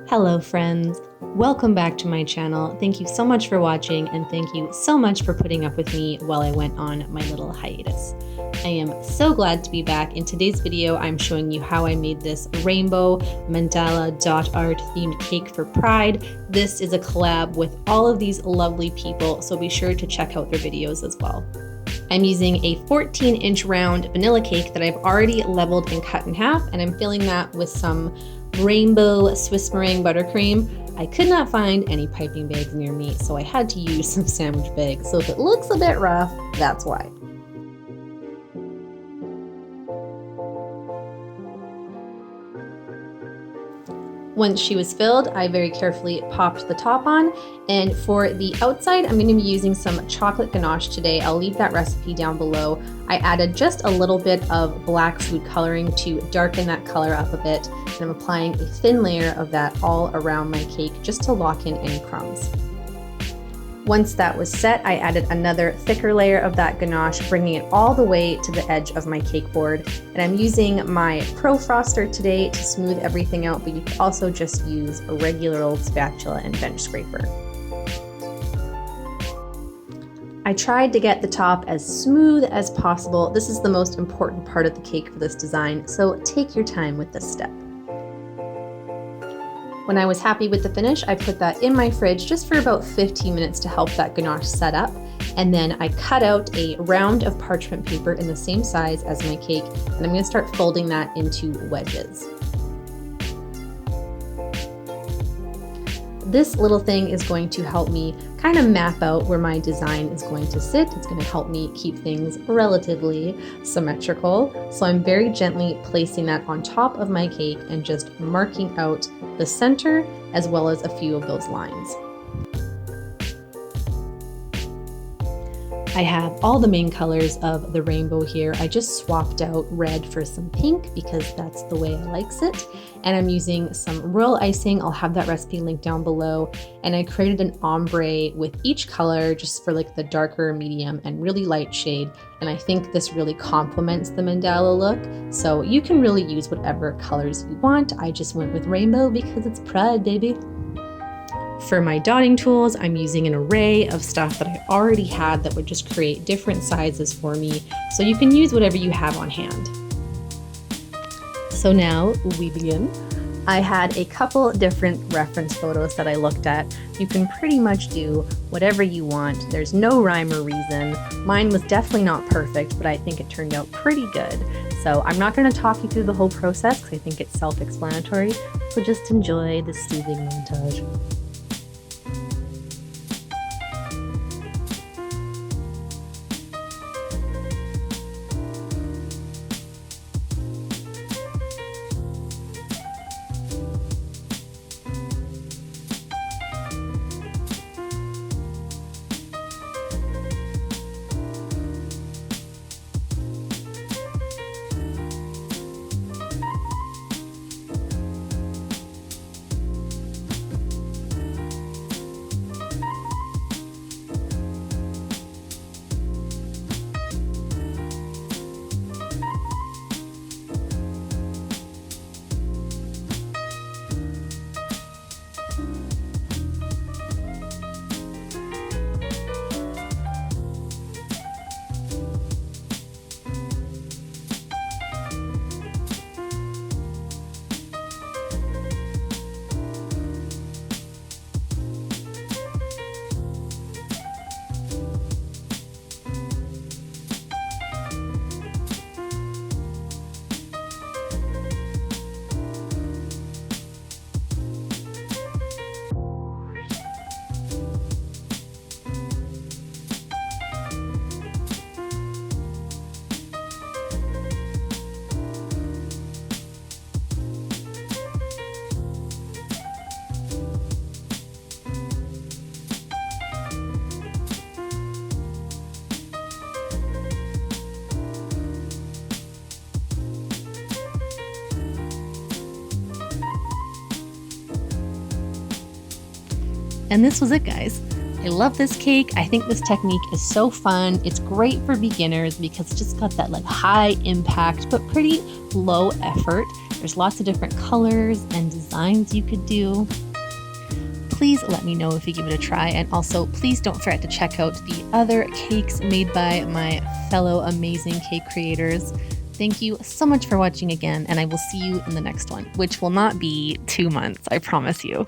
Hello friends, welcome back to my channel. Thank you so much for watching and thank you so much for putting up with me while I went on my little hiatus. I am so glad to be back. In today's video, I'm showing you how I made this rainbow mandala dot art themed cake for Pride. This is a collab with all of these lovely people, so be sure to check out their videos as well. I'm using a 14-inch round vanilla cake that I've already leveled and cut in half, and I'm filling that with some rainbow Swiss meringue buttercream. I could not find any piping bags near me, so I had to use some sandwich bags. So if it looks a bit rough, that's why. Once she was filled, I very carefully popped the top on, and for the outside, I'm going to be using some chocolate ganache today. I'll leave that recipe down below. I added just a little bit of black food coloring to darken that color up a bit, and I'm applying a thin layer of that all around my cake just to lock in any crumbs. Once that was set, I added another thicker layer of that ganache, bringing it all the way to the edge of my cake board. And I'm using my Pro Froster today to smooth everything out, but you could also just use a regular old spatula and bench scraper. I tried to get the top as smooth as possible. This is the most important part of the cake for this design, so take your time with this step. When I was happy with the finish, I put that in my fridge just for about 15 minutes to help that ganache set up. And then I cut out a round of parchment paper in the same size as my cake, and I'm going to start folding that into wedges. This little thing is going to help me kind of map out where my design is going to sit. It's going to help me keep things relatively symmetrical. So I'm very gently placing that on top of my cake and just marking out the center as well as a few of those lines. I have all the main colors of the rainbow here. I just swapped out red for some pink because that's the way I likes it. And I'm using some royal icing. I'll have that recipe linked down below. And I created an ombre with each color just for like the darker, medium, and really light shade. And I think this really complements the mandala look. So you can really use whatever colors you want. I just went with rainbow because it's Pride, baby. For my dotting tools, I'm using an array of stuff that I already had that would just create different sizes for me, so you can use whatever you have on hand. So now we begin. I had a couple different reference photos that I looked at. You can pretty much do whatever you want. There's no rhyme or reason. Mine was definitely not perfect, but I think it turned out pretty good. So I'm not going to talk you through the whole process because I think it's self-explanatory, so just enjoy the soothing montage. And this was it, guys. I love this cake. I think this technique is so fun. It's great for beginners because it's just got that like high impact but pretty low effort There's lots of different colors and designs you could do. Please let me know if you give it a try, and also please don't forget to check out the other cakes made by my fellow amazing cake creators. Thank you so much for watching again, and I will see you in the next one, which will not be 2 months, I promise you.